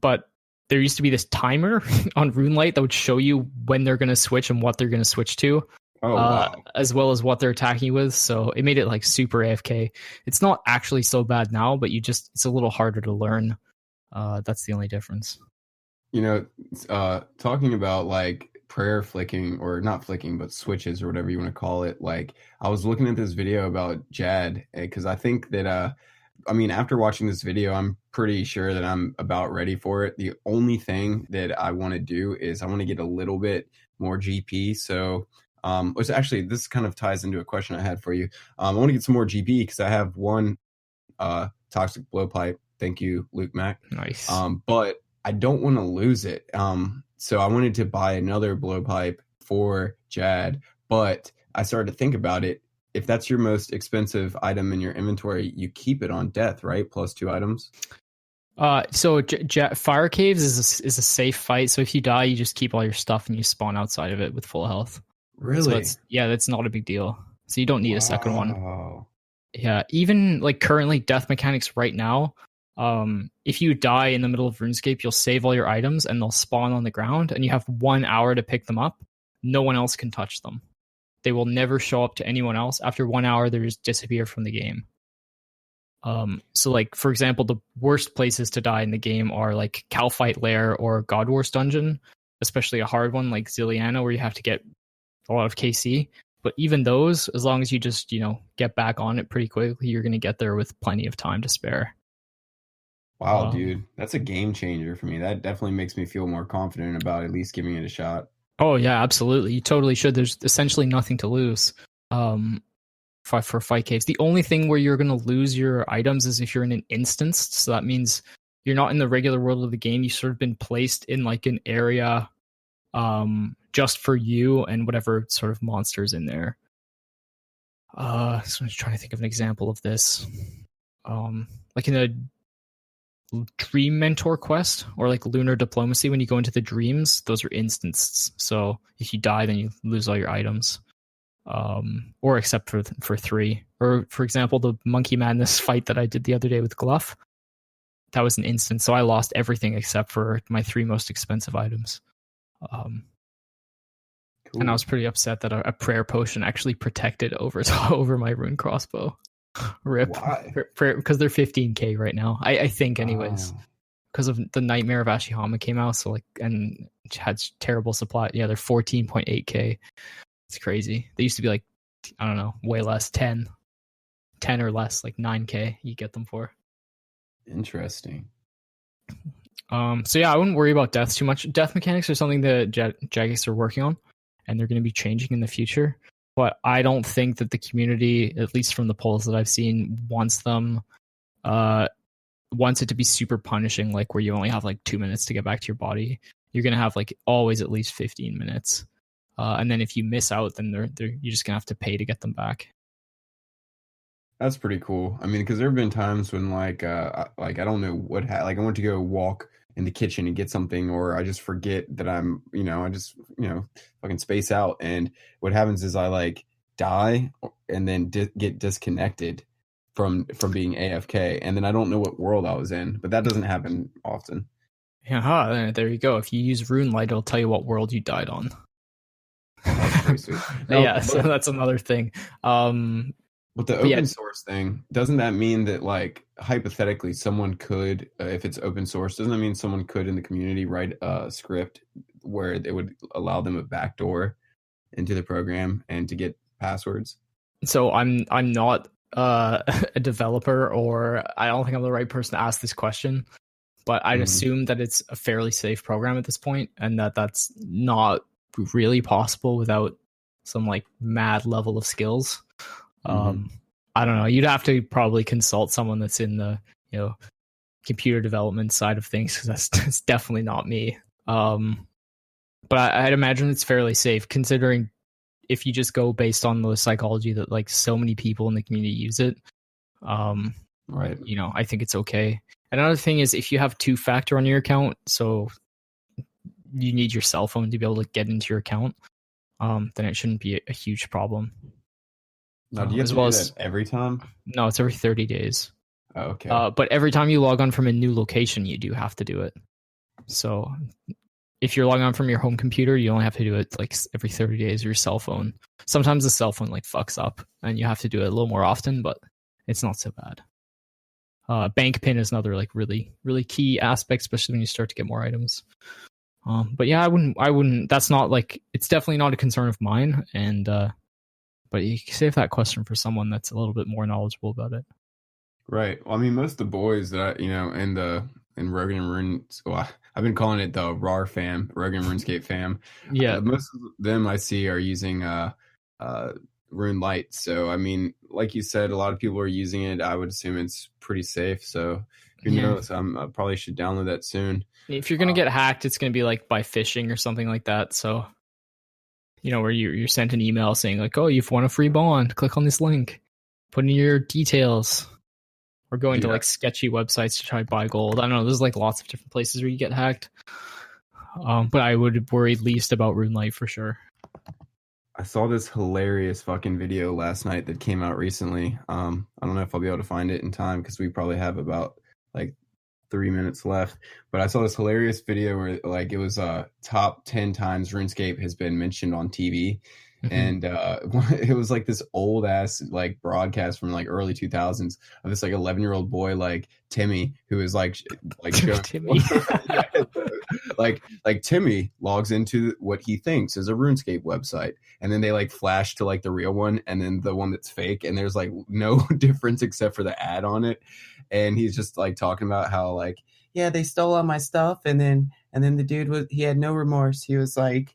But there used to be this timer on RuneLight that would show you when they're going to switch and what they're going to switch to, wow. as well as what they're attacking you with. So it made it like super AFK. It's not actually so bad now, but it's a little harder to learn. That's the only difference. Talking about like prayer flicking, or not flicking, but switches or whatever you want to call it. Like, I was looking at this video about Jad, because I think that, after watching this video, I'm pretty sure that I'm about ready for it. The only thing that I want to do is I want to get a little bit more GP. So, which actually, this kind of ties into a question I had for you. I want to get some more GP because I have one toxic blowpipe. Thank you, Luke Mack. Nice. But I don't want to lose it. So I wanted to buy another blowpipe for Jad, but I started to think about it. If that's your most expensive item in your inventory, you keep it on death, right? Plus 2 items. So Fire Caves is a safe fight. So if you die, you just keep all your stuff and you spawn outside of it with full health. Really? So that's not a big deal. So you don't need a second one. Yeah, even like currently death mechanics right now, if you die in the middle of RuneScape, you'll save all your items and they'll spawn on the ground, and you have 1 hour to pick them up. No one else can touch them. They will never show up to anyone else. After 1 hour, they just disappear from the game. So like, for example, the worst places to die in the game are like Calphite Lair or God Wars Dungeon, especially a hard one like Ziliana, where you have to get a lot of KC. But even those, as long as you just, get back on it pretty quickly, you're going to get there with plenty of time to spare. Wow, dude, that's a game changer for me. That definitely makes me feel more confident about at least giving it a shot. Oh yeah, absolutely. You totally should. There's essentially nothing to lose for fight caves. The only thing where you're going to lose your items is if you're in an instance. So that means you're not in the regular world of the game. You've sort of been placed in like an area just for you and whatever sort of monsters in there. So I'm just trying to think of an example of this. Like in a Dream Mentor quest or like Lunar Diplomacy, when you go into the dreams, those are instances. So if you die, then you lose all your items. Or except for 3. Or for example, the Monkey Madness fight that I did the other day with Gluff, that was an instance. So I lost everything except for my 3 most expensive items. Cool. And I was pretty upset that a prayer potion actually protected over my rune crossbow. Rip. Why? Because they're 15k right now. I think anyways. Because of the Nightmare of Ashihama came out, so like, and had terrible supply. Yeah, they're 14.8k. It's crazy. They used to be like, I don't know, way less, 10 or less, like 9k you get them for. Interesting. So yeah, I wouldn't worry about deaths too much. Death mechanics are something that Jagex are working on, and they're going to be changing in the future. But I don't think that the community, at least from the polls that I've seen, wants it to be super punishing, like where you only have like 2 minutes to get back to your body. You're going to have like always at least 15 minutes. And then if you miss out, then you're just going to have to pay to get them back. That's pretty cool. I mean, because there have been times when like I don't know what like I went to go walk in the kitchen and get something, or I just forget that I'm, I just, fucking space out. And what happens is I like die and then get disconnected from being AFK. And then I don't know what world I was in, but that doesn't happen often. Yeah, there you go. If you use RuneLight, it'll tell you what world you died on. So that's another thing. With the open source thing, doesn't that mean that, like, hypothetically, someone could, if it's open source, doesn't that mean someone could in the community write a script where it would allow them a backdoor into the program and to get passwords? So I'm not a developer, or I don't think I'm the right person to ask this question, but I'd assume that it's a fairly safe program at this point, and that's not really possible without some like mad level of skills. I don't know. You'd have to probably consult someone that's in the computer development side of things, because that's definitely not me. But I'd imagine it's fairly safe, considering if you just go based on the psychology that like so many people in the community use it. Right. I think it's okay. Another thing is if you have 2-factor on your account, so you need your cell phone to be able to get into your account, then it shouldn't be a huge problem. Now, do you have to do that every time? No, it's every 30 days. Oh, okay. But every time you log on from a new location, you do have to do it. So if you're logging on from your home computer, you only have to do it like every 30 days, or your cell phone. Sometimes the cell phone like fucks up and you have to do it a little more often, but it's not so bad. Bank pin is another like really, really key aspect, especially when you start to get more items. But yeah, I wouldn't, that's not like, it's definitely not a concern of mine. And, but you can save that question for someone that's a little bit more knowledgeable about it. Right. Well, I mean, most of the boys that I, in Rogan and Rune, well, I've been calling it the RAR fam, Rogan RuneScape fam. Yeah. Most of them I see are using Rune Light. So, I mean, like you said, a lot of people are using it. I would assume it's pretty safe. So, who knows? I probably should download that soon. If you're going to get hacked, it's going to be like by phishing or something like that. So, where you're sent an email saying like, oh, you've won a free bond. Click on this link. Put in your details. Or going to like sketchy websites to try to buy gold. I don't know. There's like lots of different places where you get hacked. But I would worry least about RuneLight for sure. I saw this hilarious fucking video last night that came out recently. I don't know if I'll be able to find it in time because we probably have about like 3 minutes left. But I saw this hilarious video where like it was top 10 times RuneScape has been mentioned on TV. Mm-hmm. And it was like this old ass like broadcast from like early 2000s of this like 11-year-old boy like Timmy who is like showing, Timmy. like Timmy logs into what he thinks is a RuneScape website, and then they like flash to like the real one and then the one that's fake, and there's like no difference except for the ad on it, and he's just like talking about how like, yeah, they stole all my stuff, and then the dude he had no remorse. He was like,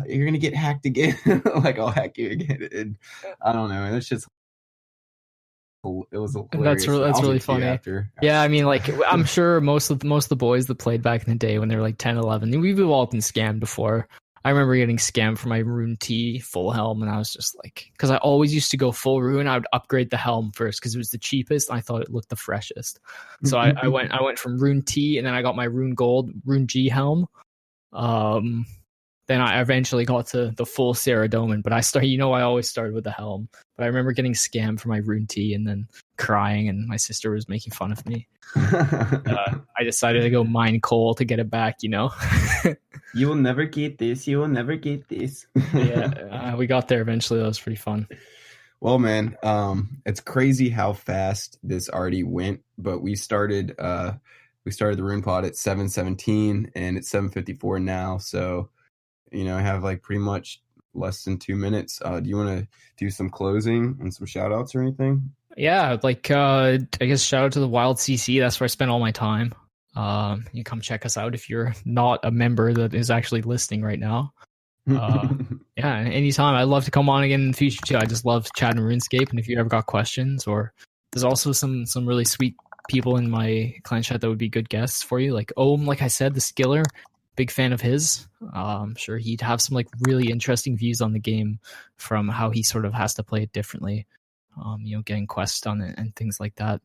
you're gonna get hacked again. Like, I'll hack you again. And I don't know, and it's just, it was hilarious. That's really funny. After. Yeah, I mean, like, I'm sure most of the boys that played back in the day when they were like 10, 11, we've all been scammed before. I remember getting scammed for my Rune T full helm, and I was just like, because I always used to go full Rune, I would upgrade the helm first because it was the cheapest, and I thought it looked the freshest. So I went from Rune T, and then I got my Rune Gold, Rune G helm. Then I eventually got to the full Saradomin, but I always started with the helm. But I remember getting scammed for my Rune T and then crying, and my sister was making fun of me. I decided to go mine coal to get it back, You will never get this. You will never get this. Yeah, we got there eventually. That was pretty fun. Well, man, it's crazy how fast this already went, but we started the RunePod at 7:17 and it's 7:54 now, so I have like pretty much less than 2 minutes. Do you want to do some closing and some shout outs or anything? Yeah, like I guess shout out to the Wild CC. That's where I spend all my time. You come check us out if you're not a member that is actually listening right now. Yeah, anytime. I'd love to come on again in the future too. I just love chatting RuneScape, and if you ever got questions, or there's also some really sweet people in my clan chat that would be good guests for you. Like Ohm, like I said, the Skiller. Big fan of his. I'm sure he'd have some like really interesting views on the game from how he sort of has to play it differently. Getting quests on it and things like that.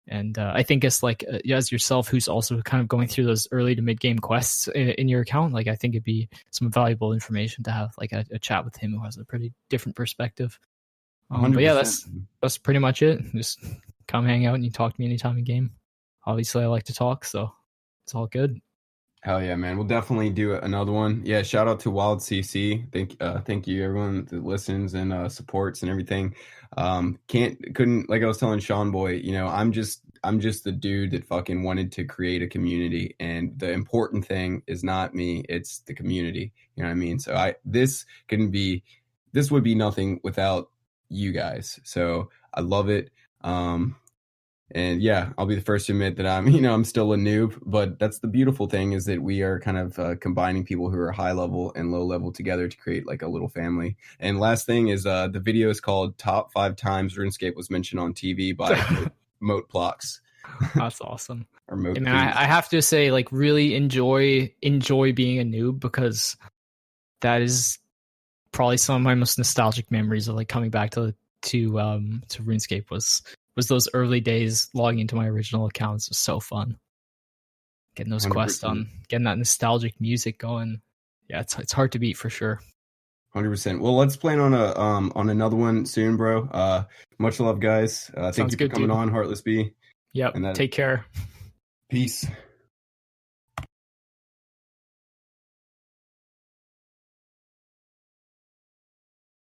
And I think it's like as yourself, who's also kind of going through those early to mid game quests in your account, like I think it'd be some valuable information to have like a chat with him who has a pretty different perspective. But yeah, that's pretty much it. Just come hang out and you talk to me anytime in game. Obviously, I like to talk, so it's all good. Hell yeah, man. We'll definitely do another one. Yeah, shout out to Wild CC. Thank you everyone that listens and supports and everything. Couldn't like I was telling Sean Boy, I'm just the dude that fucking wanted to create a community, and the important thing is not me, it's the community. You know what I mean? So this would be nothing without you guys. So I love it. And yeah, I'll be the first to admit that I'm still a noob, but that's the beautiful thing, is that we are kind of combining people who are high level and low level together to create like a little family. And last thing is the video is called Top 5 Times RuneScape Was Mentioned on TV by Moat Plox. That's awesome. Or Moat. And I have to say, like, really enjoy being a noob, because that is probably some of my most nostalgic memories of like coming back to RuneScape was those early days logging into my original accounts. Was so fun. Getting those 100%. Quests done, getting that nostalgic music going. Yeah, it's hard to beat for sure. 100%. Well, let's plan on another one soon, bro. Much love, guys. Thank you for coming on, Heartless B. Yep. Take care. Peace.